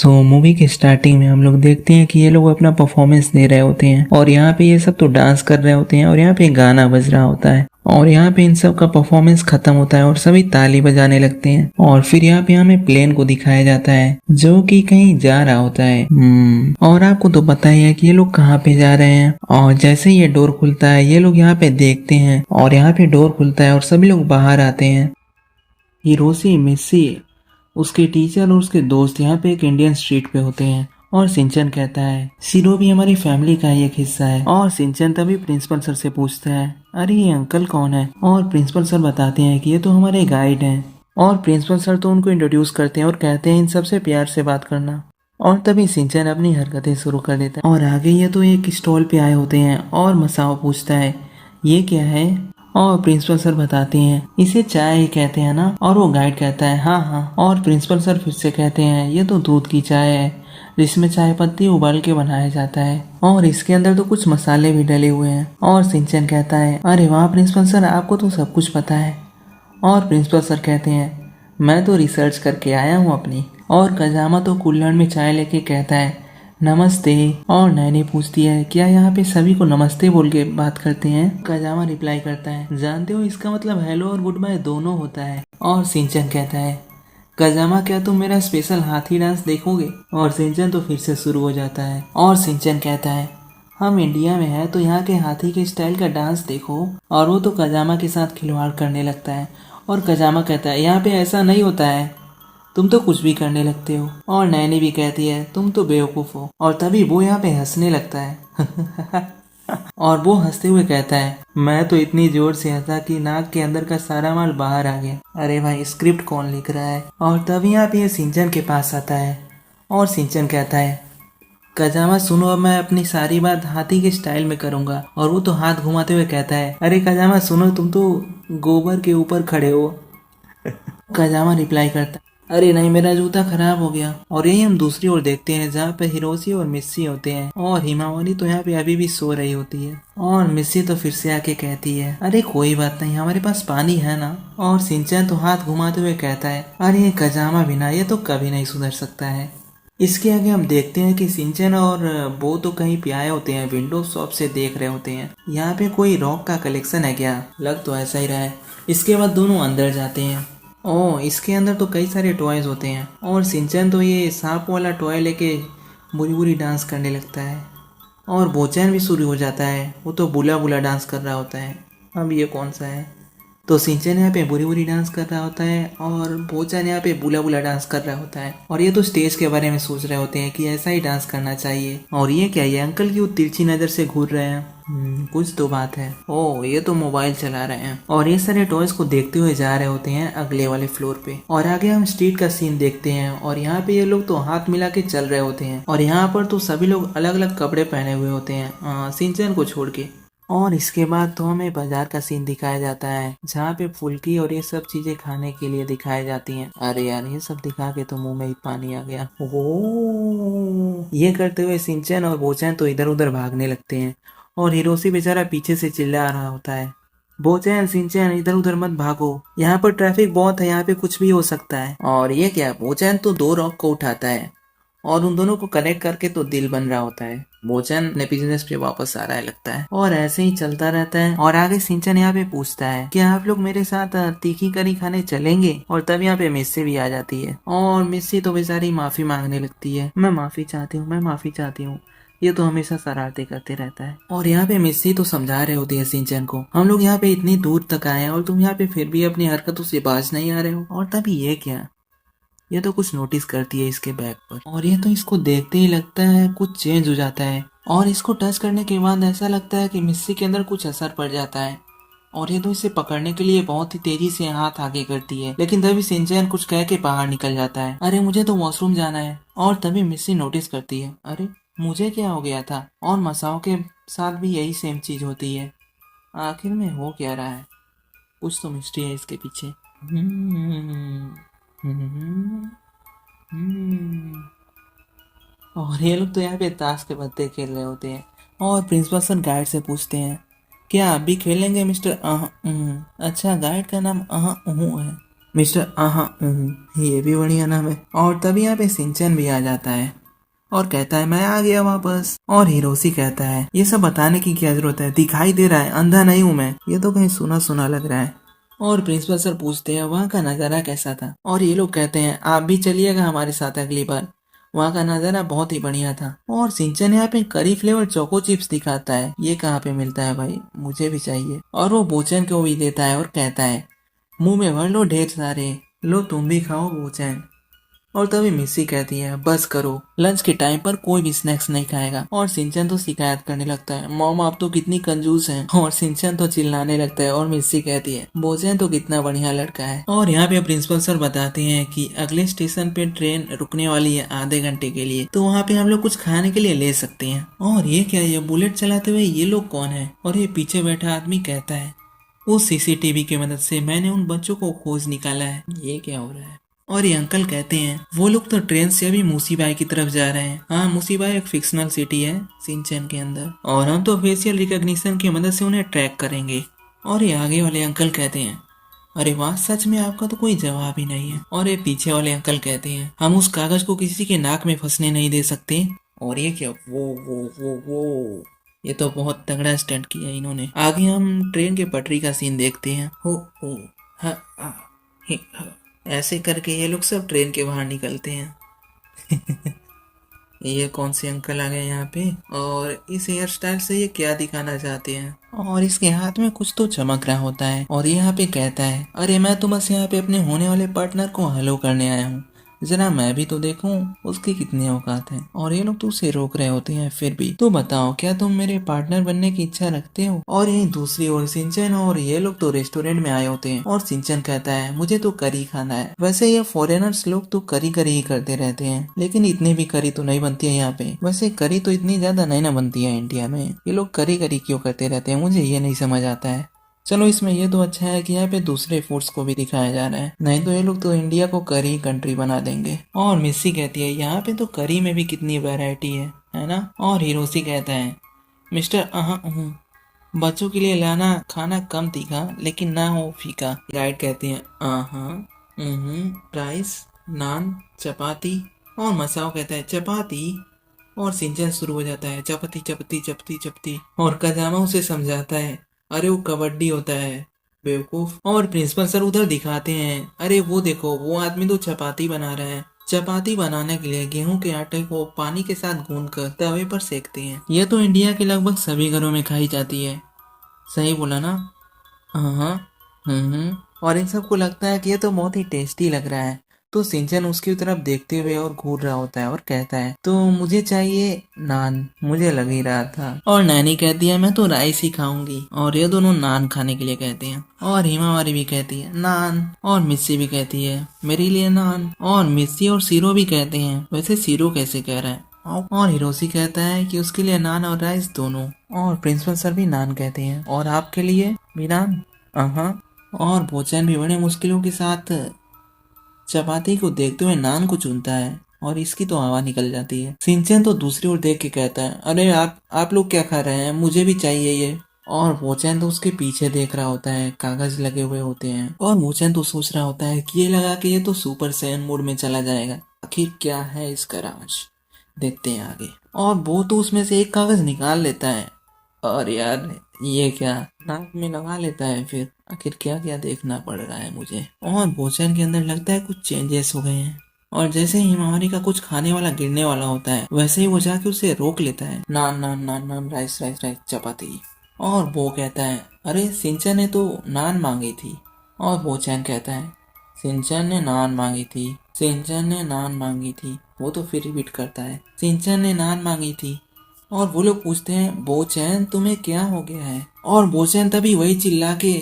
Movie के starting में हम लोग देखते हैं कि ये लोग अपना परफॉर्मेंस दे रहे होते हैं और यहाँ पे ये सब तो डांस कर रहे होते हैं और यहाँ पे गाना बज रहा होता है और यहाँ पे इन सब का परफॉर्मेंस खत्म होता है और सभी ताली बजाने लगते हैं और फिर यहाँ पे हमें प्लेन को दिखाया जाता है जो कि कहीं जा रहा होता है। और आपको तो पता ही है कि ये लोग कहाँ पे जा रहे हैं और जैसे ही ये डोर खुलता है ये लोग यहाँ पे देखते हैं और यहाँ पे डोर खुलता है और सभी लोग बाहर आते हैं। हिरोशी, मिस्सी, उसके टीचर और उसके दोस्त यहाँ पे एक इंडियन स्ट्रीट पे होते हैं और सिंचन कहता है शिरो भी हमारी फैमिली का ही एक हिस्सा है। और सिंचन तभी प्रिंसिपल सर से पूछता है अरे ये अंकल कौन है। और प्रिंसिपल सर बताते हैं कि ये तो हमारे गाइड हैं। और प्रिंसिपल सर तो उनको इंट्रोड्यूस करते हैं और कहते हैं इन सबसे प्यार से बात करना। और तभी सिंचन अपनी हरकतें शुरू कर देता है और आगे ये तो एक स्टॉल पे आए होते हैं और मसाओ पूछता है ये क्या है। और प्रिंसिपल सर बताते हैं इसे चाय ही कहते हैं ना। और वो गाइड कहता है हाँ हाँ। और प्रिंसिपल सर फिर से कहते हैं ये तो दूध की चाय है जिसमें चाय पत्ती उबाल के बनाया जाता है और इसके अंदर तो कुछ मसाले भी डले हुए हैं। और सिंचन कहता है अरे वाह प्रिंसिपल सर, आपको तो सब कुछ पता है। और प्रिंसिपल सर कहते हैं मैं तो रिसर्च करके आया हूँ अपनी। और कजामा तो कुल्हड़ में चाय लेके कहता है नमस्ते। और नैनी पूछती है क्या यहाँ पे सभी को नमस्ते बोल के बात करते हैं। कजामा रिप्लाई करता है जानते हो इसका मतलब हेलो और गुड बाय दोनों होता है। और सिंचन कहता है कजामा क्या तुम मेरा स्पेशल हाथी डांस देखोगे। और सिंचन तो फिर से शुरू हो जाता है। और सिंचन कहता है हम इंडिया में है तो यहाँ के हाथी के स्टाइल का डांस देखो। और वो तो कजामा के साथ खिलवाड़ करने लगता है। और कजामा कहता है यहाँ पे ऐसा नहीं होता है, तुम तो कुछ भी करने लगते हो। और नैनी भी कहती है तुम तो बेवकूफ हो। और तभी वो यहाँ पे हंसने लगता है और वो हंसते हुए कहता है मैं तो इतनी जोर से हंसा कि नाक के अंदर का सारा माल बाहर आ गया। अरे भाई स्क्रिप्ट कौन लिख रहा है। और तभी यहाँ पे सिंचन के पास आता है और सिंचन कहता है कजामा सुनो, अब मैं अपनी सारी बात हाथी के स्टाइल में करूंगा। और वो तो हाथ घुमाते हुए कहता है अरे कजामा सुनो, तुम तो गोबर के ऊपर खड़े हो। कजामा रिप्लाई करता है अरे नहीं, मेरा जूता खराब हो गया। और यही हम दूसरी ओर देखते हैं जहाँ पे हिरोशी और मिस्सी होते हैं और हिमावरी तो यहाँ पे अभी भी सो रही होती है। और मिस्सी तो फिर से आके कहती है अरे कोई बात नहीं, हमारे पास पानी है ना। और सिंचन तो हाथ घुमाते हुए कहता है अरे कजामा बिना ये तो कभी नहीं सुधर सकता है। इसके आगे हम देखते हैं कि सिंचन और वो तो कहीं पे आए होते हैं, विंडो शॉप से देख रहे होते हैं यहाँ पे कोई रॉक का कलेक्शन है क्या, लग तो ऐसा ही रहा है। इसके बाद दोनों अंदर जाते हैं। इसके अंदर तो कई सारे टॉयज होते हैं और सिंचन तो ये सांप वाला टॉय लेके बुरी बुरी डांस करने लगता है। और बोचैन भी शुरू हो जाता है, वो तो बुला बुला डांस कर रहा होता है। अब ये कौन सा है, तो सिंचन यहाँ पे बुरी बुरी डांस कर रहा होता है और बोचैन यहाँ पे बुला बुला डांस कर रहा होता है। और ये तो स्टेज के बारे में सोच रहे होते हैं कि ऐसा ही डांस करना चाहिए। और ये क्या, ये अंकल की वो तिरछी नजर से घूर रहे हैं, कुछ तो बात है। ये तो मोबाइल चला रहे हैं। और ये सारे टॉयज को देखते हुए जा रहे होते हैं अगले वाले फ्लोर पे। और आगे हम स्ट्रीट का सीन देखते हैं और यहाँ पे ये लोग तो हाथ मिला के चल रहे होते हैं। और यहाँ पर तो सभी लोग अलग अलग कपड़े पहने हुए होते हैं सिंचन को छोड़ के। और इसके बाद तो हमें बाजार का सीन दिखाया जाता है जहाँ पे फुल्की और ये सब चीजें खाने के लिए दिखाई जाती हैं। अरे यार ये सब दिखा के तो मुंह में ही पानी आ गया। ये करते हुए सिंचन और बोचैन तो इधर उधर भागने लगते हैं और हिरोशी बेचारा पीछे से चिल्ला रहा होता है बोचैन सिंचन इधर उधर मत भागो, यहाँ पर ट्रैफिक बहुत है, यहाँ पे कुछ भी हो सकता है। और ये क्या, बोचैन तो दो रॉक को उठाता है और उन दोनों को कनेक्ट करके तो दिल बन रहा होता है। बोचैन अपने बिजनेस पे वापस आ रहा है लगता है। और ऐसे ही चलता रहता है। और आगे सिंचन यहाँ पे पूछता है क्या आप लोग मेरे साथ तीखी करी खाने चलेंगे। और तब यहाँ पे मिस्सी भी आ जाती है और मिस्सी तो बेचारी माफी मांगने लगती है, मैं माफी चाहती हूँ, मैं माफी चाहती हूँ। ये तो हमेशा शरारतें करते रहता है। और यहाँ पे मिस्सी तो समझा रहे होती है सिंचन को हम लोग यहाँ पे इतनी दूर तक आए हैं और तुम यहाँ पे फिर भी अपनी हरकतों से बाज नहीं आ रहे हो। और तभी ये क्या, ये तो कुछ नोटिस करती है इसके बैग पर और ये तो इसको देखते ही लगता है कुछ चेंज हो जाता है। और इसको टच करने के बाद ऐसा लगता है कि मिस्सी के अंदर कुछ असर पड़ जाता है और ये तो इसे पकड़ने के लिए बहुत ही तेजी से हाथ आगे करती है। लेकिन तभी सिंचन कुछ कह के बाहर निकल जाता है, अरे मुझे तो वॉशरूम जाना है। और तभी मिस्सी नोटिस करती है अरे मुझे क्या हो गया था। और मसाओ के साथ भी यही सेम चीज होती है। आखिर में हो क्या रहा है, कुछ तो मिस्ट्री है इसके पीछे। और ये लोग तो यहाँ पे ताश के पत्ते खेल रहे होते हैं और प्रिंसिपल सर गाइड से पूछते हैं क्या आप भी खेलेंगे मिस्टर अच्छा गाइड का नाम है। मिस्टर आहा ये भी बढ़िया नाम है। और तभी यहाँ पे सिंचन भी आ जाता है और कहता है मैं आ गया वापस। और हिरोशी कहता है ये सब बताने की क्या जरूरत है, दिखाई दे रहा है, अंधा नहीं हूँ मैं, ये तो कहीं सुना सुना लग रहा है। और प्रिंसिपल सर पूछते हैं वहाँ का नज़ारा कैसा था, और ये लोग कहते हैं आप भी चलिएगा हमारे साथ अगली बार, वहाँ का नज़ारा बहुत ही बढ़िया था। और सिंचन यहाँ पे करी फ्लेवर चोको चिप्स दिखाता है, ये कहाँ पे मिलता है भाई, मुझे भी चाहिए। और वो बोचन को भी देता है और कहता है मुंह में भर लो ढेर सारे, लो तुम भी खाओ बोचन। और तभी मिस्सी कहती है बस करो, लंच के टाइम पर कोई भी स्नैक्स नहीं खाएगा। और सिंचन तो शिकायत करने लगता है मॉम आप तो कितनी कंजूस हैं। और सिंचन तो चिल्लाने लगता है और मिस्सी कहती है बोचन तो कितना बढ़िया लड़का है। और यहाँ पे प्रिंसिपल सर बताते हैं कि अगले स्टेशन पे ट्रेन रुकने वाली है आधे घंटे के लिए, तो वहाँ पे हम लोग कुछ खाने के लिए ले सकते हैं। और ये क्या, ये बुलेट चलाते हुए ये लोग कौन है? और ये पीछे बैठा आदमी कहता है उस सीसीटीवी की मदद से मैंने उन बच्चों को खोज निकाला है। ये क्या हो रहा है? और ये अंकल कहते हैं वो लोग तो ट्रेन से अभी मूसीबाई की तरफ जा रहे हैं। हाँ, मूसीबाई एक फिक्शनल सिटी है सिंचन के अंदर, और हम तो फेशियल रिकॉग्निशन की मदद से उन्हें ट्रैक करेंगे। और ये आगे वाले अंकल कहते हैं अरे वाह, सच में आपका तो कोई जवाब ही नहीं है। और ये पीछे वाले अंकल कहते हैं हम उस कागज को किसी के नाक में फंसने नहीं दे सकते। और ये क्या, वो ये तो बहुत तगड़ा स्टंट किया इन्होंने। आगे हम ट्रेन के पटरी का सीन देखते हैं। हो हा, हा, हा। ऐसे करके ये लोग सब ट्रेन के बाहर निकलते हैं। ये कौन से अंकल आ गए यहाँ पे, और इस हेयर स्टाइल से ये क्या दिखाना चाहते हैं? और इसके हाथ में कुछ तो चमक रहा होता है और ये यहाँ पे कहता है अरे मैं तो बस यहाँ पे अपने होने वाले पार्टनर को हेलो करने आया हूँ, जरा मैं भी तो देखूं उसकी कितनी औकात है। और ये लोग तो उसे रोक रहे होते हैं फिर भी। तो बताओ क्या तुम मेरे पार्टनर बनने की इच्छा रखते हो? और यही दूसरी ओर सिंचन और ये लोग तो रेस्टोरेंट में आए होते हैं और सिंचन कहता है मुझे तो करी खाना है। वैसे ये फॉरेनर्स लोग तो करी करी ही करते रहते हैं, लेकिन इतनी भी करी तो नहीं बनती है यहाँ पे। वैसे करी तो इतनी ज्यादा नहीं ना बनती है इंडिया में, ये लोग करी करी क्यों करते रहते हैं, मुझे ये नहीं समझ आता है। चलो इसमें ये तो अच्छा है कि यहाँ पे दूसरे फूड्स को भी दिखाया जा रहा है, नहीं तो ये लोग तो इंडिया को करी कंट्री बना देंगे। और मिस्सी कहती है यहाँ पे तो करी में भी कितनी वैरायटी है ना? और हिरोशी कहता है मिस्टर बच्चों के लिए लाना खाना कम तीखा लेकिन ना हो फीका। गाइड कहते हैं राइस, नान, चपाती। और मसाओ कहता है चपाती। और सिंचन शुरू हो जाता है चपती चपती चपती चपती। और कजामा उसे समझाता है अरे वो कबड्डी होता है बेवकूफ। और प्रिंसिपल सर उधर दिखाते हैं अरे वो देखो वो आदमी तो चपाती बना रहा है। चपाती बनाने के लिए गेहूं के आटे को पानी के साथ गूंथकर तवे पर सेकते हैं। यह तो इंडिया के लगभग सभी घरों में खाई जाती है। सही बोला ना? हाँ। और इन सबको लगता है कि ये तो बहुत ही टेस्टी लग रहा है। तो सिंचन उसकी तरफ देखते हुए और घूर रहा होता है और कहता है तो मुझे चाहिए नान, मुझे लग ही रहा था। और नैनी कहती है मैं तो राइस ही खाऊंगी। और ये दोनों नान खाने के लिए कहते हैं। और हिमावारी भी कहती है नान। और मिस्सी भी कहती है मेरे लिए नान। और मिस्सी और सीरो भी कहते हैं वैसे सीरो कैसे कह रहा है। और हिरोशी कहता है कि उसके लिए नान और राइस दोनों। और प्रिंसिपल सर भी नान कहते हैं और आपके लिए भी नान। और भोजन भी बड़े मुश्किलों के साथ चपाती को देखते हुए नान को चुनता है और इसकी तो हवा निकल जाती है। सिंचन तो दूसरी ओर देख के कहता है अरे आप लोग क्या खा रहे हैं, मुझे भी चाहिए ये। और भोचन तो उसके पीछे देख रहा होता है, कागज लगे हुए होते हैं। और भोचन तो सोच रहा होता है कि ये लगा के ये तो सुपर सैयन मोड में चला जाएगा, आखिर क्या है इसका राज, देखते हैं आगे। और वो तो उसमें से एक कागज निकाल लेता है और यार ये क्या, नाक में लगा लेता है। फिर आखिर क्या क्या देखना पड़ रहा है मुझे। और भोजन के अंदर लगता है कुछ चेंजेस हो गए हैं। और जैसे ही हिमावरी का कुछ खाने वाला गिरने वाला होता है वैसे ही वो जाके उसे रोक लेता है। नान नान नान नान राइस राइस राइस चपाती। और वो कहता है अरे सिंचन ने तो नान मांगी थी। और भोचैन कहता है सिंचन ने नान मांगी थी, सिंचन ने नान मांगी थी। वो तो फिर रिपीट करता है सिंचन ने नान मांगी थी। और वो लोग पूछते हैं बोचैन तुम्हें क्या हो गया है। और बोचैन तभी वही चिल्ला के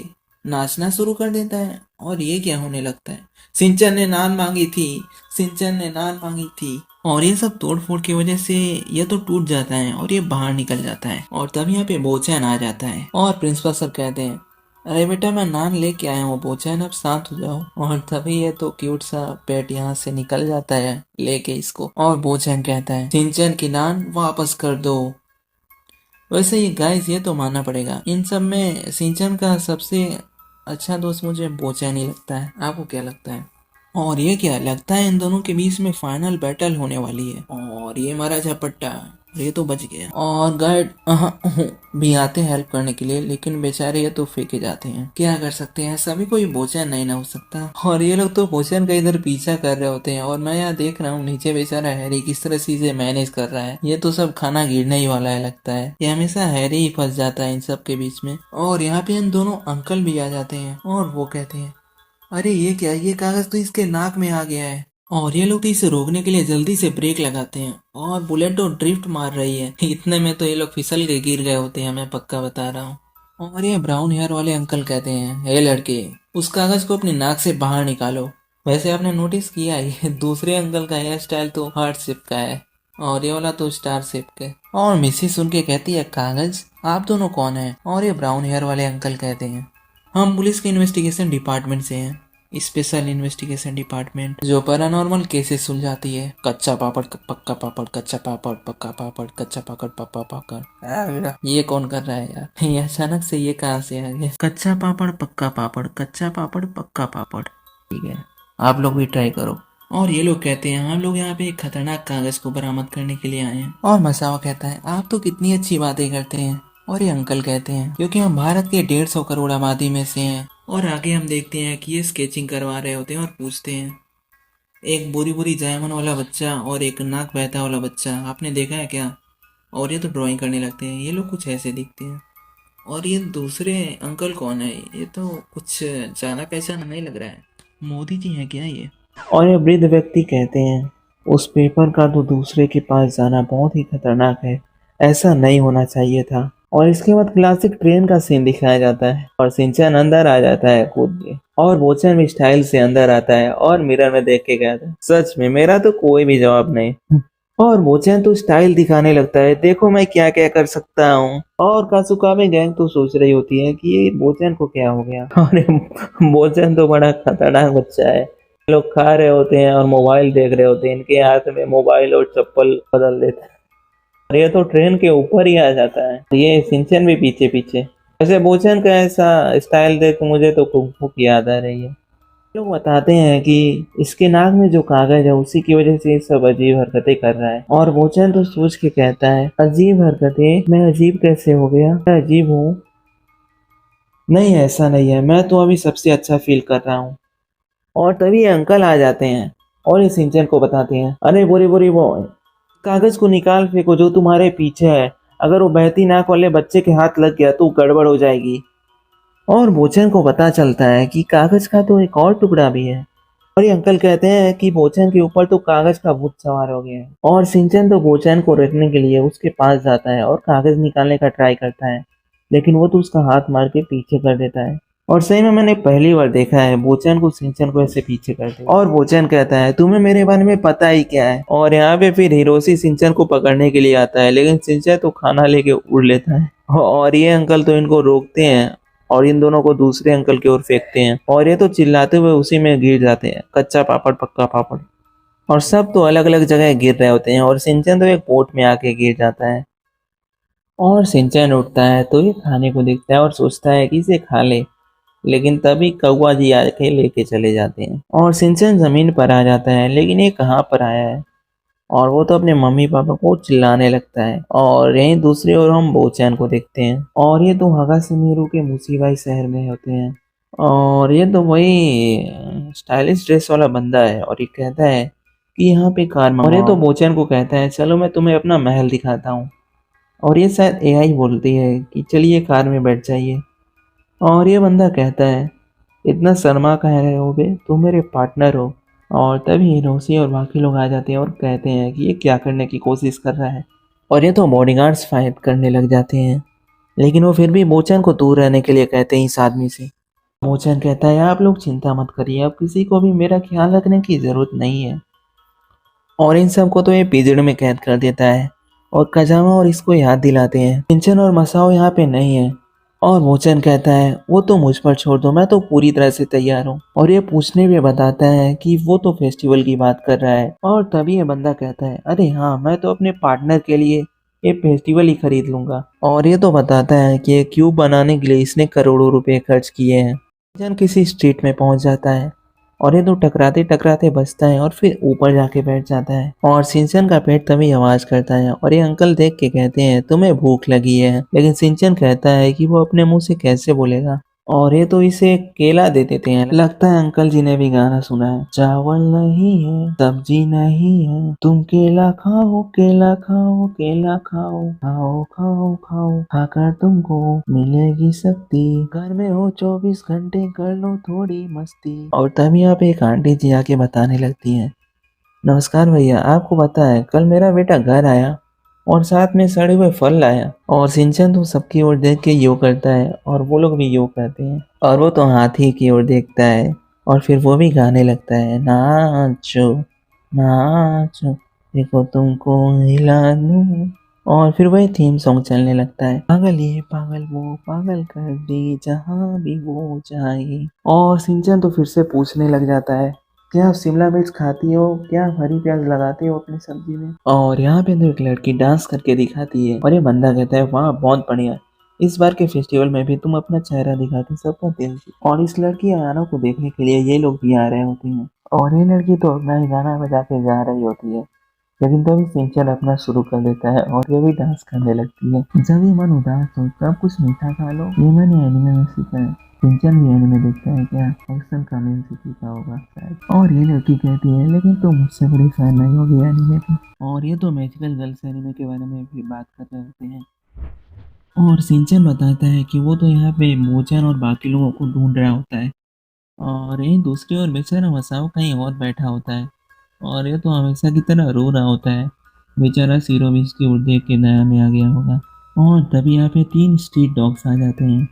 नाचना शुरू कर देता है। और ये क्या होने लगता है सिंचन ने नान मांगी थी, सिंचन ने नान मांगी थी। और ये सब तोड़ फोड़ की वजह से ये तो टूट जाता है और ये बाहर निकल जाता है। और तब यहाँ पे बोचैन आ जाता है और प्रिंसिपल सर कहते हैं अरे बेटा मैं नान लेके आया हूँ बोचैन, अब शांत हो जाओ। और तभी ये तो क्यूट सा पेट यहाँ से निकल जाता है लेके इसको। और बोचैन कहता है सिंचन की नान वापस कर दो। वैसे ये गाइस ये तो मानना पड़ेगा इन सब में सिंचन का सबसे अच्छा दोस्त, मुझे बेचैनी लगता है, आपको क्या लगता है? और ये क्या लगता है, इन दोनों के बीच में फाइनल बैटल होने वाली है। और ये मारा झपट्टा, ये तो बच गया। और गार्ड भी आते हैं हेल्प करने के लिए, लेकिन बेचारे ये तो फेंके जाते हैं। क्या कर सकते हैं, सभी कोई बोचैन नहीं ना हो सकता। और ये लोग तो बोचैन का इधर पीछा कर रहे होते हैं, और मैं यहाँ देख रहा हूँ नीचे बेचारा हैरी किस तरह से इसे मैनेज कर रहा है। ये तो सब खाना गिरने ही वाला है लगता है। ये हमेशा हैरी ही फंस जाता है इन सब के बीच में। और यहाँ पे इन दोनों अंकल भी आ जाते हैं, और वो कहते हैं, अरे ये क्या, ये कागज तो इसके नाक में आ गया है। और ये लोग इसे रोकने के लिए जल्दी से ब्रेक लगाते हैं, और बुलेट तो ड्रिफ्ट मार रही है। इतने में तो ये लोग फिसल के गिर गए होते हैं, मैं पक्का बता रहा हूँ। और ये ब्राउन हेयर वाले अंकल कहते हैं, हे लड़के, उस कागज को अपनी नाक से बाहर निकालो। वैसे आपने नोटिस किया, ये दूसरे अंकल का हेयर स्टाइल तो हार्ट शेप का है, और ये वाला तो स्टार शेप का। और मिसिस सुन के कहती है, कागज, आप दोनों कौन है? और ये ब्राउन हेयर वाले अंकल कहते हैं, हम पुलिस के इन्वेस्टिगेशन डिपार्टमेंट से हैं, स्पेशल इन्वेस्टिगेशन डिपार्टमेंट जो पैरानॉर्मल केसेस सुलझाती है। कच्चा पापड़ पक्का पापड़, कच्चा पापड़ पक्का पापड़, कच्चा पापड़ पप्पा पापड़। ये कौन कर रहा है यार, ये अचानक से ये कहाँ से आ गया? कच्चा पापड़ पक्का पापड़, कच्चा पापड़ पक्का पापड़। ठीक है, आप लोग भी ट्राई करो। और ये लोग कहते हैं, हम लोग यहाँ पे एक खतरनाक कागज को बरामद करने के लिए आए हैं। और मसावा कहता है, आप तो कितनी अच्छी बातें करते हैं। और ये अंकल कहते हैं, क्योंकि हम भारत के 150 करोड़ आबादी में से हैं। और आगे हम देखते हैं कि ये स्केचिंग करवा रहे होते हैं, और पूछते हैं, एक बुरी बुरी जायमन वाला बच्चा और एक नाक बहता वाला बच्चा, आपने देखा है क्या? और ये तो ड्राइंग करने लगते हैं। ये लोग कुछ ऐसे दिखते हैं। और ये दूसरे अंकल कौन है? ये तो कुछ जाना पहचाना नहीं लग रहा है। मोदी जी हैं क्या ये? और ये वृद्ध व्यक्ति कहते हैं, उस पेपर का तो दूसरे के पास जाना बहुत ही खतरनाक है, ऐसा नहीं होना चाहिए था। और इसके बाद क्लासिक ट्रेन का सीन दिखाया जाता है, और सिंचन अंदर आ जाता है कूद के, और बोचन भी स्टाइल से अंदर आता है, और मिरर में देख के कहता है, सच में मेरा तो कोई भी जवाब नहीं। और बोचन तो स्टाइल दिखाने लगता है, देखो मैं क्या क्या कर सकता हूँ। और कासुकाबे गैंग तो सोच रही होती है कि ये बोचन को क्या हो गया। और बोचन तो बड़ा खतरनाक बच्चा है। लोग खा रहे होते हैं और मोबाइल देख रहे होते हैं, इनके हाथ में मोबाइल और चप्पल बदल देते हैं, और ये तो ट्रेन के ऊपर ही आ जाता है। ये सिंचन भी पीछे पीछे। वैसे बोचन का ऐसा स्टाइल देख मुझे तो कुंग फू की याद आ रही है। लोग बताते हैं कि इसके नाक में जो कागज है उसी की वजह से ये सब अजीब हरकतें कर रहा है। और बोचन तो सोच के कहता है, अजीब हरकतें? मैं अजीब कैसे हो गया? मैं अजीब हूँ? नहीं, ऐसा नहीं है, मैं तो अभी सबसे अच्छा फील कर रहा हूँ। और तभी ये अंकल आ जाते हैं, और ये सिंचन को बताते हैं, अरे बोरी बोरी वो कागज को निकाल फेंको जो तुम्हारे पीछे है, अगर वो बहती नाक वाले बच्चे के हाथ लग गया तो गड़बड़ हो जाएगी। और बोचन को पता चलता है कि कागज का तो एक और टुकड़ा भी है। और ये अंकल कहते हैं कि बोचन के ऊपर तो कागज का भूत सवार हो गया है। और सिंचन तो बोचन को रोकने के लिए उसके पास जाता है और कागज निकालने का ट्राई करता है, लेकिन वो तो उसका हाथ मार के पीछे कर देता है। और सही में मैंने पहली बार देखा है बोचन को सिंचन को ऐसे पीछे करते। और बोचन कहता है, तुम्हें मेरे बारे में पता ही क्या है? और यहाँ पे फिर हिरोशी सिंचन को पकड़ने के लिए आता है, लेकिन सिंचन तो खाना लेके उड़ लेता है। और ये अंकल तो इनको रोकते हैं, और इन दोनों को दूसरे अंकल की ओर फेंकते हैं, और ये तो चिल्लाते हुए उसी में गिर जाते हैं, कच्चा पापड़ पक्का पापड़। और सब तो अलग अलग जगह गिर रहे होते हैं, और सिंचन तो एक पोट में आके गिर जाता है। और सिंचन उठता है तो ये खाने को देखता है और सोचता है कि इसे खा ले, लेकिन तभी कौवा जी आके लेके चले जाते हैं। और सिंचन जमीन पर आ जाता है, लेकिन ये कहाँ पर आया है, और वो तो अपने मम्मी पापा को चिल्लाने लगता है। और यहीं दूसरी ओर हम बोचैन को देखते हैं, और ये तो हगा सिमीरू के मुसीबाई शहर में होते हैं। और ये तो वही स्टाइलिश ड्रेस वाला बंदा है, और ये कहता है कि यहाँ पे कार मंगाओ। और ये तो बोचैन को कहता है, चलो मैं तुम्हें अपना महल दिखाता हूँ। और ये शायद एआई बोलती है कि चलिए कार में बैठ जाइए। और ये बंदा कहता है, इतना शर्मा कह रहे हो बे, तुम मेरे पार्टनर हो। और तभी हिरोशी और बाकी लोग आ जाते हैं और कहते हैं कि ये क्या करने की कोशिश कर रहा है। और ये तो बॉडीगार्ड्स फाइट करने लग जाते हैं, लेकिन वो फिर भी बोचन को दूर रहने के लिए कहते हैं इस आदमी से। बोचन कहता है, आप लोग चिंता मत करिए, अब किसी को भी मेरा ख्याल रखने की जरूरत नहीं है। और इन सबको तो ये पिजड़ में कैद कर देता है, और कजामा और इसको याद दिलाते हैं पिंचन और मसाओ यहाँ पे नहीं है। और मोचन कहता है, वो तो मुझ पर छोड़ दो, मैं तो पूरी तरह से तैयार हूँ। और ये पूछने भी बताता है कि वो तो फेस्टिवल की बात कर रहा है। और तभी ये बंदा कहता है, अरे हाँ, मैं तो अपने पार्टनर के लिए ये फेस्टिवल ही खरीद लूंगा। और ये तो बताता है कि ये क्यूब बनाने के लिए इसने करोड़ों रुपए खर्च किए हैं। शिनचैन किसी स्ट्रीट में पहुंच जाता है और ये तो टकराते टकराते बचता है और फिर ऊपर जाके बैठ जाता है। और शिनचैन का पेट तभी आवाज करता है और ये अंकल देख के कहते हैं तुम्हें भूख लगी है, लेकिन शिनचैन कहता है कि वो अपने मुंह से कैसे बोलेगा। और ये तो इसे केला दे देते हैं। लगता है अंकल जी ने भी गाना सुना है। चावल नहीं है, सब्जी नहीं है, तुम केला खाओ, केला खाओ, केला खाओ, खाओ खाओ खाओ, खाकर तुमको मिलेगी शक्ति, घर में हो 24 घंटे, कर लो थोड़ी मस्ती। और तभी यहाँ पे एक आंटी जी आके बताने लगती है, नमस्कार भैया, आपको पता है कल मेरा बेटा घर आया और साथ में सड़े हुए फल लाया। और सिंचन तो सबकी ओर देख के योग करता है और वो लोग भी योग करते हैं। और वो तो हाथी की ओर देखता है और फिर वो भी गाने लगता है, नाचो नाचो देखो तुमको हिला दूं। और फिर वही थीम सॉन्ग चलने लगता है, पागल ये पागल वो पागल कर दे जहाँ भी वो जाए। और सिंचन तो फिर से पूछने लग जाता है, क्या आप शिमला मिर्च खाती हो, क्या आप हरी प्याज लगाती हो अपनी सब्जी में। और यहाँ पे तो एक लड़की डांस करके दिखाती है और ये बंदा कहता है वाह बहुत बढ़िया, इस बार के फेस्टिवल में भी तुम अपना चेहरा दिखाती सबका दिल जीती। और इस लड़की आयाना को देखने के लिए ये लोग भी आ रहे होते हैं और ये लड़की तो अपना ही गाना बजा के जा रही होती है। लेकिन तभी सिंचन अपना शुरू कर देता है और ये भी डांस करने लगती है। जब ये मन उदास हो तब कुछ मीठा खा लो, ये मैंने एनिमे में सीखा है। सिंचन भी एनिमे देखता है क्या, एक्शन का मीम से सीखा होगा शायद। और ये लड़की कहती है लेकिन तुम मुझसे बड़ी फैन नहीं होगी एनिमे की। और ये तो मैजिकल गर्ल्स एनिमे के बारे में भी बात कर रहे होते हैं। और सिंचन बताता है कि वो तो यहाँ पे मोचन और बाकी लोगों को ढूंढ रहा होता है और यहीं दूसरी ओर बेचारा मसाओ कहीं और बैठा होता है और ये तो हमेशा की तरह रो रहा होता है। बेचारा सीरो भी इसकी ओर देख के दया में आ गया होगा। और तभी यहाँ पे 3 स्ट्रीट डॉग्स आ जाते हैं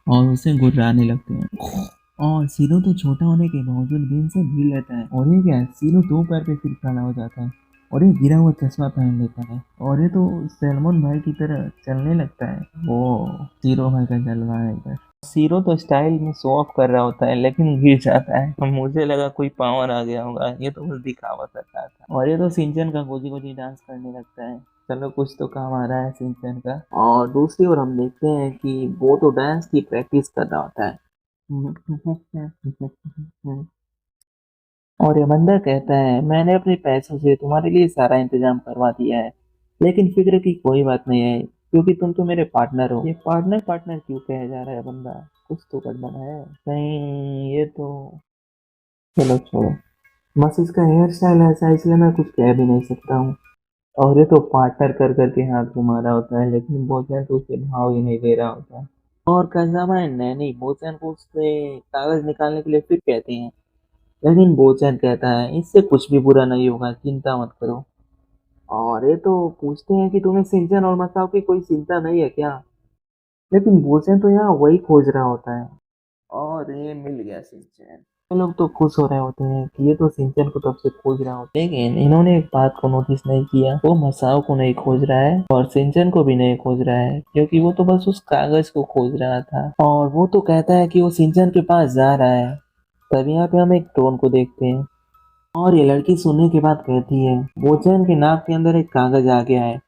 और उसे गुर्राने लगते हैं। और सीरो तो छोटा होने के बावजूद भी इनसे भीड़ लेता है। और ये क्या है, सीरो 2 पैर पे फिर खड़ा हो जाता है और ये गिरा हुआ चश्मा पहन लेता है और ये तो सैलमन भाई की तरह चलने लगता है। वो सीरो भाई का जलवा है इधर। सीरो तो स्टाइल में शो ऑफ कर रहा होता है लेकिन गिर जाता है। मुझे लगा कोई पावर आ गया होगा, ये तो बस दिखावा कर रहा था। और ये तो सिंचन का गोजी गोजी डांस करने लगता है। चलो कुछ तो काम आ रहा है सिंचन का। और दूसरी ओर हम देखते हैं कि वो तो डांस की प्रैक्टिस कर रहा होता है। और ये बंदर कहता है मैंने अपने पैसों से तुम्हारे लिए सारा इंतजाम करवा दिया है, लेकिन फिक्र की कोई बात नहीं है क्योंकि तुम तो मेरे पार्टनर हो। ये पार्टनर पार्टनर क्यों कहा जा रहा है बंदा, कुछ तो गड़बड़ है कहीं ये तो। चलो छोड़ो, बस इसका हेयर स्टाइल ऐसा है इसलिए मैं कुछ कह भी नहीं सकता हूँ। और ये तो पार्टनर कर करके हाथ घुमा रहा होता है लेकिन बोचन तो उसे भाव ही नहीं दे रहा होता। और कजामा एंड नैनी बोचन को उससे कागज निकालने के लिए फिर कहते हैं, लेकिन बोचन कहता है इससे कुछ भी बुरा नहीं होगा, चिंता मत करो। और ये तो पूछते हैं कि तुम्हें सिंचन और मसाओ की कोई चिंता नहीं है क्या, लेकिन बोचन तो यहाँ वही खोज रहा होता है। और ये मिल गया सिंचन। ये लोग तो खुश हो रहे होते हैं कि ये तो सिंचन को तब से खोज रहा होता है, लेकिन इन्होंने एक बात को नोटिस नहीं किया, वो मसाओ को नहीं खोज रहा है और सिंचन को भी नहीं खोज रहा है क्योंकि वो तो बस उस कागज को खोज रहा था। और वो तो कहता है कि वो सिंचन के पास जा रहा है। तभी यहाँ पे हम एक ड्रोन को देखते हैं और ये लड़की सुनने के बाद कहती है बोचन के नाक के अंदर एक कागज आ गया है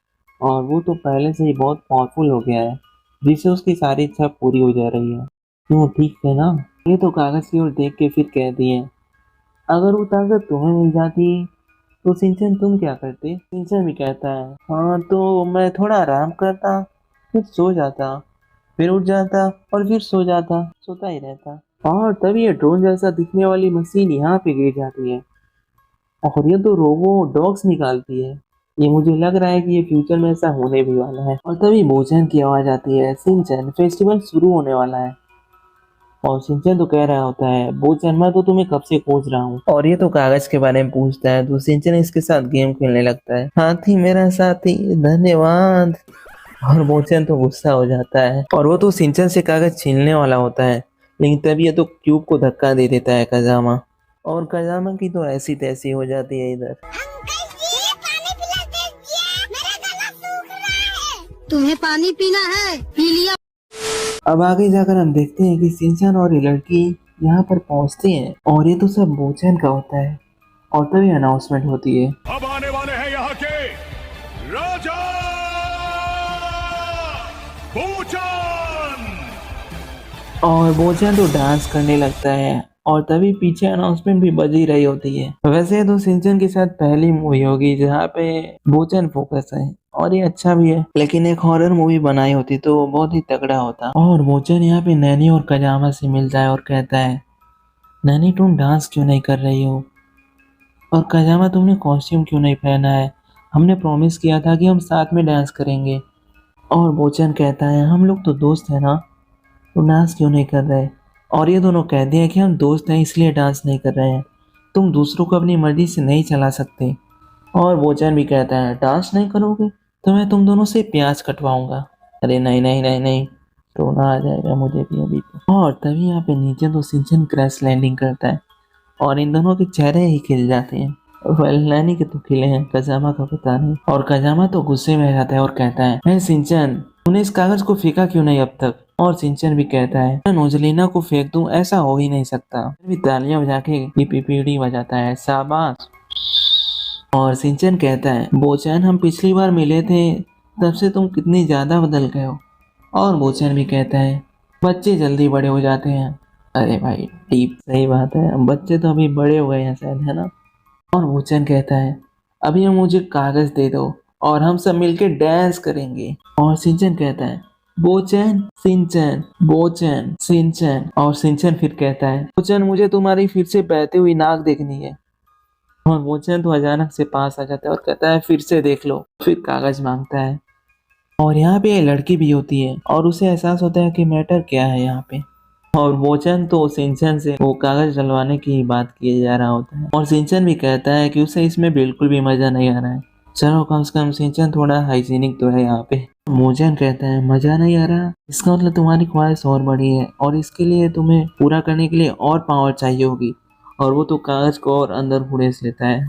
और वो तो पहले से ही बहुत पावरफुल हो गया है जिससे उसकी सारी इच्छा पूरी हो जा रही है। क्यों ठीक है ना। ये तो कागज की ओर देख के फिर कहती है अगर वो ताकत तुम्हें मिल जाती तो सिंचन तुम क्या करते। सिंचन भी कहता है हाँ तो मैं थोड़ा आराम करता, फिर सो जाता, फिर उठ जाता और फिर सो जाता, सोता ही रहता। और तभी ये ड्रोन जैसा दिखने वाली मशीन यहाँ पे गिर जाती है और ये तो रोबो डॉग्स निकालती है। ये मुझे लग रहा है कि ये फ्यूचर में ऐसा होने भी वाला है। और तभी बोचन की आवाज आती है सिंचन फेस्टिवल शुरू होने वाला है। और सिंचन तो कह रहा होता है बोचन मैं तो तुम्हें कब से खोज रहा हूँ। और ये तो कागज के बारे में पूछता है तो सिंचन इसके साथ गेम खेलने लगता है, हाथी मेरा साथी धन्यवाद। और बोचन तो गुस्सा हो जाता है और वो तो सिंचन से कागज छीनने वाला होता है, लेकिन तभी ये तो क्यूब को धक्का दे देता है कजामा। और कजामा की तो ऐसी तैसी हो जाती है इधर। तुम्हें पानी पीना है, पी लिया। अब आगे जाकर हम देखते हैं कि सिंचन और ये लड़की यहाँ पर पहुँचते हैं और ये तो सब बोचन का होता है। और तभी अनाउंसमेंट होती है अब आने वाले हैं यहाँ के राजा बोचन। और बोचन तो डांस करने लगता है और तभी पीछे अनाउंसमेंट भी बज ही रही होती है। वैसे तो सिंचन के साथ पहली मूवी होगी जहाँ पे बोचन फोकस है और ये अच्छा भी है, लेकिन एक हॉरर मूवी बनाई होती तो वो बहुत ही तगड़ा होता। और बोचन यहाँ पे नैनी और कजामा से मिलता है और कहता है, नैनी तुम डांस क्यों नहीं कर रही हो, और कजामा तुमने कॉस्ट्यूम क्यों नहीं पहना है, हमने प्रॉमिस किया था कि हम साथ में डांस करेंगे। और बोचन कहता है, हम लोग तो दोस्त हैं ना, तो डांस क्यों नहीं कर रहे। और ये दोनों कहते हैं कि हम दोस्त हैं इसलिए डांस नहीं कर रहे हैं, तुम दूसरों को अपनी मर्जी से नहीं चला सकते। और बोचन भी कहता है, डांस नहीं करोगे तो मैं तुम दोनों से प्याज कटवाऊंगा। अरे नहीं नहीं नहीं नहीं, रोना आ जाएगा मुझे भी अभी तो। और तभी यहाँ पे नीचे तो सिंचन क्रैश लैंडिंग करता है और इन दोनों के चेहरे ही खिल जाते हैं। वेल, नैनी के तो खिले हैं, कजामा का पता नहीं। और कजामा तो गुस्से में आ जाता है और कहता है, हे सिंचन, तूने इस कागज को फेंका क्यों नहीं अब तक। और सिंचन भी कहता है, मैं नोजलिना को फेंक दूं, ऐसा हो ही नहीं सकता। फिर भी तालियां बजा के पीपीपीडी बजाता है, शाबाश। और सिंचन कहता है, बोचन हम पिछली बार मिले थे तब से तुम कितनी ज्यादा बदल गए हो। और बोचन भी कहता है, बच्चे जल्दी बड़े हो जाते हैं। अरे भाई डीप, सही बात है, बच्चे तो अभी बड़े हो गए हैं शायद, है ना। और बोचन कहता है, अभी हम मुझे कागज दे दो और हम सब मिलके डांस करेंगे। और सिंचन कहता है, बोचन सिंचन बोचन सिंचन। और सिंचन फिर कहता है, बोचन मुझे तुम्हारी फिर से बहती हुई नाक देखनी है। और बोचन तो अचानक से पास आ जाता है और कहता है, फिर से देख लो। फिर कागज मांगता है और यहाँ पे ये लड़की भी होती है और उसे एहसास होता है कि मैटर क्या है यहाँ पे। और बोचन तो सिंचन से वो कागज डलवाने की बात किए जा रहा होता है और सिंचन भी कहता है कि उसे इसमें बिल्कुल भी मजा नहीं आ रहा है। चलो कम से कम सिंचन थोड़ा हाइजीनिक तो है यहाँ पे। बोचन कहता है, मजा नहीं आ रहा, इसका मतलब तुम्हारी ख्वाहिश और बड़ी है और इसके लिए तुम्हें पूरा करने के लिए और पावर चाहिए होगी। और वो तो कागज को और अंदर फुड़ेस लेता है।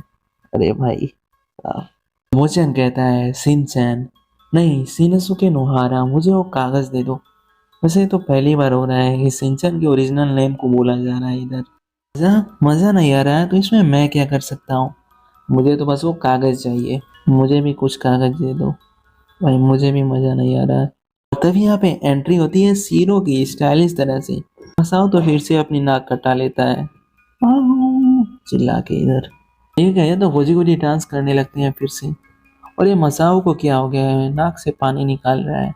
अरे भाई बोचन कहता है, सिंचन नहीं, सिनसुके नोहारा, मुझे वो कागज दे दो। वैसे तो पहली बार हो रहा है कि सिंचन के ओरिजिनल नेम को बोला जा रहा है इधर। मजा नहीं आ रहा है तो इसमें मैं क्या कर सकता हूँ, मुझे तो बस वो कागज चाहिए, मुझे भी कुछ कागज दे दो भाई, मुझे भी मजा नहीं आ रहा है। तभी यहाँ पे एंट्री होती है सीरो की स्टाइलिश तरह से। मसाओ तो फिर से अपनी नाक कटा लेता है चिल्ला के इधर। ठीक है, ये तो गोजी गोजी डांस करने लगते हैं फिर से। और ये मसाओ को क्या हो गया है, नाक से पानी निकाल रहा है।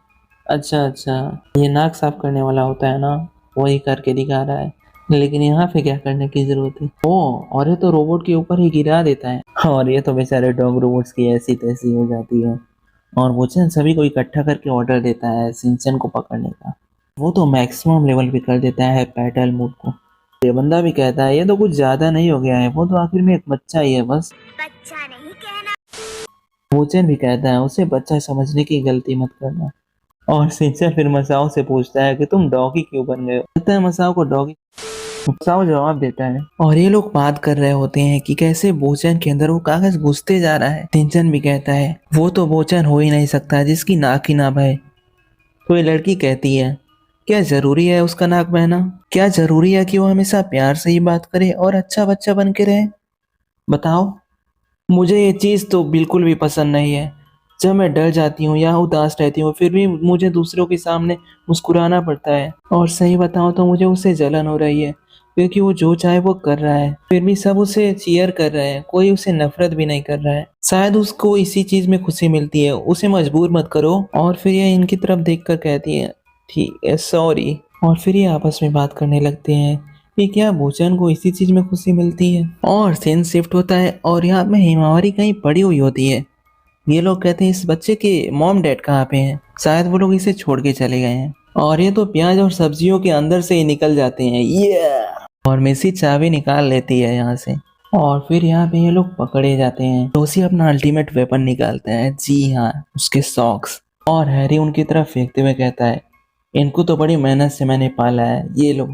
अच्छा अच्छा, ये नाक साफ करने वाला होता है ना, वही करके दिखा रहा है। लेकिन यहाँ पे क्या करने की जरूरत है। ओ, और ये तो रोबोट के ऊपर ही गिरा देता है और ये तो बेचारे डॉग रोबोट्स की ऐसी तैसी हो जाती है। और बोचन सभी को इकट्ठा करके ऑर्डर देता है सिंचन को पकड़ने का। वो तो मैक्सिमम लेवल पे कर देता है पैटल मूव को। ये बंदा भी कहता है, ये तो कुछ ज्यादा नहीं हो गया है, वो तो आखिर में एक बच्चा ही है बस। बच्चा नहीं कहना। बोचन भी कहता है, उसे बच्चा समझने की गलती मत करना। और सिंचन फिर मसाओ से पूछता है कि तुम डॉगी क्यों बन गए हो। लगता है मसाओ को डॉगी। मसाओ जवाब देता है और ये लोग बात कर रहे होते हैं कि कैसे बोचन के अंदर वो कागज घुसते जा रहा है। सिंचन भी कहता है, वो तो बोचन हो ही नहीं सकता जिसकी नाक ही ना बहे। तो ये लड़की कहती है, क्या जरूरी है उसका नाक बहना, क्या जरूरी है कि वो हमेशा प्यार से ही बात करे और अच्छा बच्चा बन के रहे। बताओ, मुझे ये चीज तो बिल्कुल भी पसंद नहीं है। जब मैं डर जाती हूँ या उदास रहती हूँ फिर भी मुझे दूसरों के सामने मुस्कुराना पड़ता है। और सही बताऊँ तो मुझे उससे जलन हो रही है क्योंकि वो जो चाहे वो कर रहा है, फिर भी सब उसे चीयर कर रहे हैं, कोई उसे नफरत भी नहीं कर रहा है। शायद उसको इसी चीज में खुशी मिलती है, उसे मजबूर मत करो। और फिर ये इनकी तरफ देखकर कहती है, ठीक है सॉरी। और फिर ये आपस में बात करने लगते हैं कि क्या बोचन को इसी चीज में खुशी मिलती है। और सीन शिफ्ट होता है और यहाँ पे हिमावरी कहीं पड़ी हुई होती है। ये लोग कहते हैं, इस बच्चे के मॉम डैड कहाँ पे हैं, शायद वो लोग इसे छोड़ के चले गए हैं। और ये तो प्याज और सब्जियों के अंदर से ही निकल जाते हैं। ये और मेसी चाबी निकाल लेती है यहाँ से। और फिर यहाँ पे ये लोग पकड़े जाते हैं। रोसी अपना अल्टीमेट वेपन निकालता है, जी हाँ, उसके सॉक्स। और हैरी उनकी तरफ फेंकते हुए कहता है, इनको तो बड़ी मेहनत से मैंने पाला है, ये लो।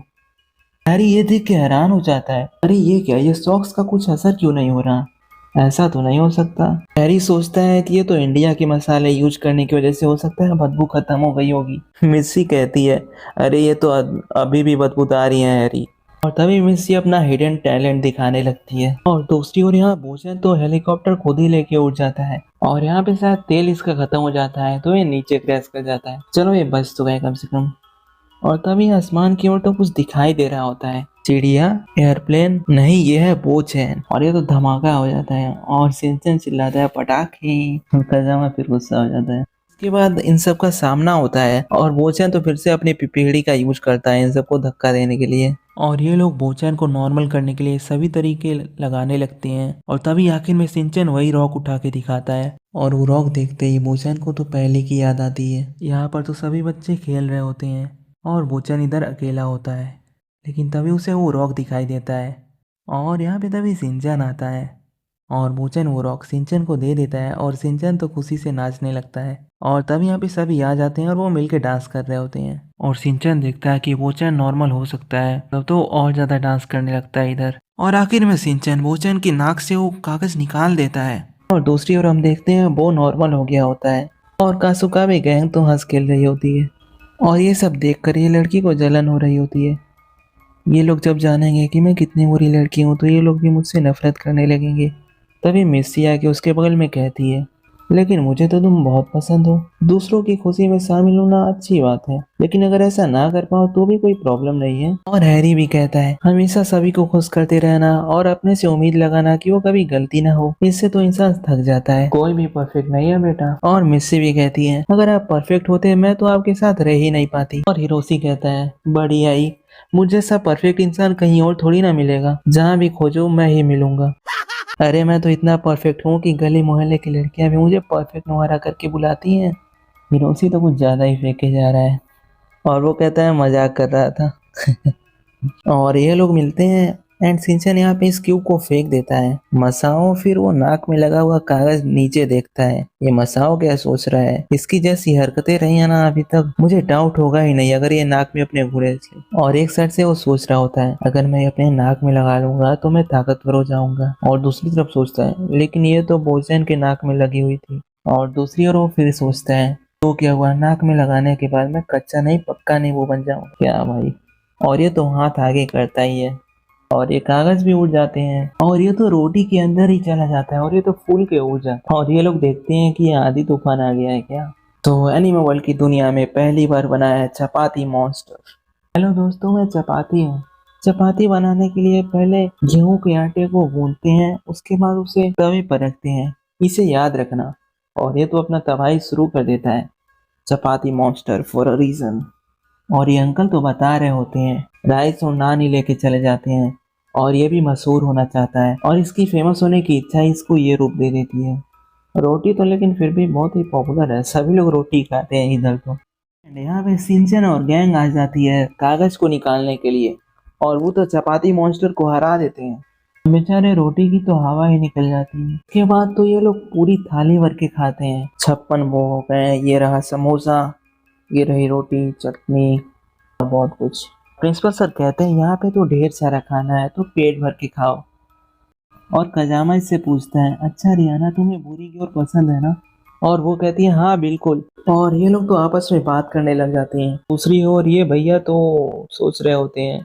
हैरी ये देख के हैरान हो जाता है, अरे ये क्या, ये सॉक्स का कुछ असर क्यों नहीं हो रहा, ऐसा तो नहीं हो सकता। हैरी सोचता है कि ये तो इंडिया के मसाले यूज करने की वजह से हो सकता है बदबू खत्म हो गई होगी। मिस्सी कहती है, अरे ये तो अभी भी बदबूदार ही है हैरी। और तभी मिस्सी अपना हिडन टैलेंट दिखाने लगती है। और दूसरी ओर यहाँ बोचन तो हेलीकॉप्टर खुद ही लेके उड़ जाता है और यहाँ पे शायद तेल इसका खत्म हो जाता है तो ये नीचे क्रैश कर जाता है। चलो ये बच तो गए कम से कम। और तभी आसमान की ओर तो कुछ दिखाई दे रहा होता है। चिड़िया, एयरप्लेन नहीं, ये है बोचैन। और ये तो धमाका हो जाता है और शिनचैन चिल्लाता है पटाखे। कजामा फिर गुस्सा हो जाता है। इसके बाद इन सब का सामना होता है और बोचैन तो फिर से अपनी पिपीड़ी का यूज करता है इन सबको धक्का देने के लिए। और ये लोग बोचैन को नॉर्मल करने के लिए सभी तरीके लगाने लगते हैं। और तभी आखिर में शिनचैन वही रॉक उठा के दिखाता है और वो रॉक देखते ही बोचैन को तो पहले की याद आती है। यहाँ पर तो सभी बच्चे खेल रहे होते हैं और बोचैन इधर अकेला होता है। लेकिन तभी उसे वो रॉक दिखाई देता है और यहाँ पे तभी शिनचैन आता है और बोचैन वो रॉक शिनचैन को दे देता है और शिनचैन तो खुशी से नाचने लगता है। और तभी यहाँ पे सभी आ जाते हैं और वो मिलके डांस कर रहे होते हैं। और शिनचैन देखता है कि बोचैन नॉर्मल हो सकता है, तब तो और ज्यादा डांस करने लगता है इधर। और आखिर में शिनचैन बोचैन की नाक से वो कागज निकाल देता है और दूसरी ओर हम देखते हैं वो नॉर्मल हो गया होता है और कासुकाबे गैंग तो हंस खेल रही होती है। और ये सब देखकर ये लड़की को जलन हो रही होती है। ये लोग जब जानेंगे कि मैं कितनी बुरी लड़की हूँ तो ये लोग भी मुझसे नफरत करने लगेंगे। तभी मिस्सी आके उसके बगल में कहती है, लेकिन मुझे तो तुम बहुत पसंद हो। दूसरों की खुशी में शामिल होना अच्छी बात है, लेकिन अगर ऐसा ना कर पाओ तो भी कोई प्रॉब्लम नहीं है। और हैरी भी कहता है, हमेशा सभी को खुश करते रहना और अपने से उम्मीद लगाना कि वो कभी गलती ना हो, इससे तो इंसान थक जाता है। कोई भी परफेक्ट नहीं है बेटा। और मिस्सी भी कहती है, अगर आप परफेक्ट होते मैं तो आपके साथ रह ही नहीं पाती। और हिरोशी कहता है, बढ़िया ही, मुझे सब परफेक्ट इंसान कहीं और थोड़ी ना मिलेगा, जहाँ भी खोजो मैं ही मिलूंगा। अरे मैं तो इतना परफेक्ट हूँ कि गली मोहल्ले की लड़कियां भी मुझे परफेक्ट नुहारा करके बुलाती हैं। हिरोशी तो कुछ ज्यादा ही फेंके जा रहा है और वो कहता है मजाक कर रहा था। और ये लोग मिलते हैं एंड शिनचैन यहाँ पे इस क्यूब को फेंक देता है। मसाओ फिर वो नाक में लगा हुआ कागज नीचे देखता है। ये मसाओ क्या सोच रहा है, इसकी जैसी हरकतें रही है ना अभी तक, मुझे डाउट होगा ही नहीं अगर ये नाक में अपने घुड़े से। और एक साइड से वो सोच रहा होता है, अगर मैं अपने नाक में लगा लूंगा तो मैं ताकतवर हो जाऊंगा। और दूसरी तरफ सोचता है, लेकिन ये तो बोचैन के नाक में लगी हुई थी। और दूसरी ओर वो फिर सोचता है, तो क्या हुआ, नाक में लगाने के बाद मैं कच्चा नहीं पक्का नींबू बन जाऊं क्या भाई। और ये तो हाथ आगे करता ही है और ये कागज भी उड़ जाते हैं और ये तो रोटी के अंदर ही चला जाता है और ये तो फूल के उड़ जाता है। और ये लोग देखते हैं कि ये आंधी तूफान आ गया है क्या। तो एनिमे वर्ल्ड की दुनिया में पहली बार बनाया है चपाती मॉन्स्टर। हेलो दोस्तों, मैं चपाती हूँ। चपाती बनाने के लिए पहले गेहूं के आटे को गूंथते हैं, उसके बाद उसे तवे पर रखते हैं, इसे याद रखना। और ये तो अपना तबाही शुरू कर देता है, चपाती मॉन्स्टर फॉर अ रीजन। और ये अंकल तो बता रहे होते हैं, राइस और नान ही लेके चले जाते हैं और ये भी मशहूर होना चाहता है और इसकी फेमस होने की इच्छा इसको ये रूप दे देती है। रोटी तो लेकिन फिर भी बहुत ही पॉपुलर है, सभी लोग रोटी खाते हैं इधर तो। यहाँ पे शिनचैन और गैंग आ जाती है कागज को निकालने के लिए और वो तो चपाती मॉन्स्टर को हरा देते हैं। बेचारे रोटी की तो हवा ही निकल जाती है। उसके बाद तो ये लोग पूरी थाली भर के खाते हैं। 56 भोग हो गए, ये रहा समोसा, ये रही रोटी, चटनी और बहुत कुछ। प्रिंसिपल सर कहते हैं यहाँ पे तो ढेर सारा खाना है तो पेट भर के खाओ। और कजामा इससे पूछता है, अच्छा रियाना तुम्हें बुरी की ओर पसंद है ना। और वो कहती है हाँ बिल्कुल। और ये लोग तो आपस में बात करने लग जाते हैं। दूसरी ओर ये भैया तो सोच रहे होते हैं,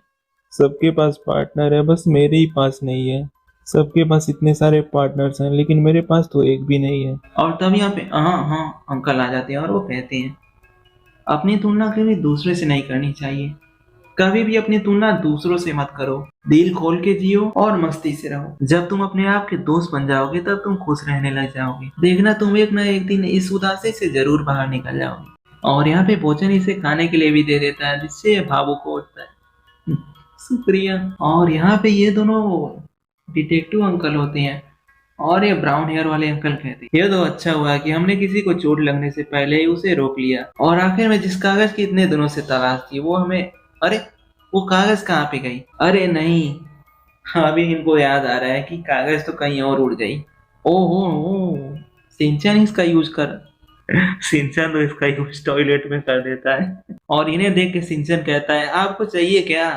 सबके पास पार्टनर है बस मेरे ही पास नहीं है। सबके पास इतने सारे पार्टनर्स हैं लेकिन मेरे पास तो एक भी नहीं है। और तब यहाँ पे हाँ हाँ अंकल आ जाते हैं और वो कहते हैं, अपनी तुलना कभी दूसरे से नहीं करनी चाहिए, कभी भी अपनी तुलना दूसरों से मत करो, दिल खोल के जियो और मस्ती से रहो। जब तुम अपने आप के दोस्त बन जाओगे तब तुम खुश रहने लग जाओगे, देखना तुम एक ना एक दिन इस उदासी से जरूर बाहर निकल जाओगे। और यहाँ पे भोजन इसे खाने के लिए भी दे देता है जिससे ये भावुक होता है। शुक्रिया। और यहाँ पे ये दोनों डिटेक्टिव अंकल होते हैं और ये ब्राउन हेयर वाले अंकल कहते हैं, ये तो अच्छा हुआ कि हमने किसी को चोट लगने से पहले ही उसे रोक लिया। और आखिर में जिस कागज की इतने दिनों से तलाश थी वो हमें, अरे वो कागज कहाँ पे गई, अरे नहीं, अभी इनको याद आ रहा है कि कागज तो कहीं और उड़ गई। ओहो, शिनचैन इसका यूज कर शिनचैन तो इसका यूज टॉयलेट में कर देता है। और इन्हें देख के शिनचैन कहता है, आपको चाहिए क्या।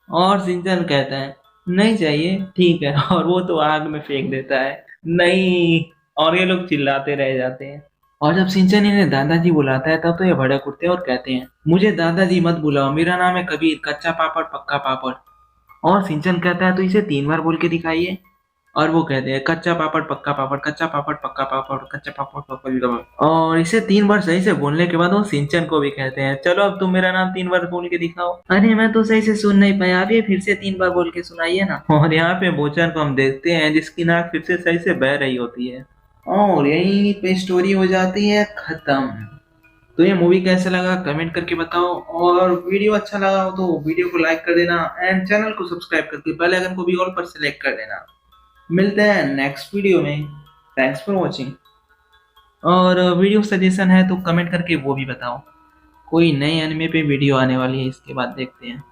और शिनचैन कहता है, नहीं चाहिए, ठीक है। और वो तो आग में फेंक देता है, नहीं। और ये लोग चिल्लाते रह जाते हैं। और जब शिनचैन इन्हें दादाजी बुलाता है तब तो ये भड़क उठते हैं और कहते हैं, मुझे दादाजी मत बुलाओ, मेरा नाम है कबीर, कच्चा पापड़ पक्का पापड़। और शिनचैन कहता है, तो इसे 3 बार बोल के दिखाइए। और वो कहते हैं कच्चा पापड़ पक्का पापड़, कच्चा पापड़ पक्का पापड़, कच्चा पापड़ पक्का पापड़। और इसे 3 बार सही से बोलने के बाद वो सिंचन को भी कहते हैं चलो अब तुम मेरा नाम 3 बार बोल के दिखाओ। अरे मैं तो सही से सुन नहीं पाया, आप ये फिर से 3 बार बोल के सुनाइए ना। और यहाँ पे बोचन को हम देखते हैं जिसकी नाक फिर से सही से बह रही होती है और यहीं पे स्टोरी हो जाती है खत्म। तो ये मूवी कैसे लगा कमेंट करके बताओ, और वीडियो अच्छा लगा हो तो वीडियो को लाइक कर देना एंड चैनल को सब्सक्राइब करके बेल आइकन को भी ऑल पर सेलेक्ट कर देना। मिलते हैं नेक्स्ट वीडियो में। Thanks for watching. और वीडियो सजेशन है तो कमेंट करके वो भी बताओ। कोई नए एनिमे पे वीडियो आने वाली है, इसके बाद देखते हैं।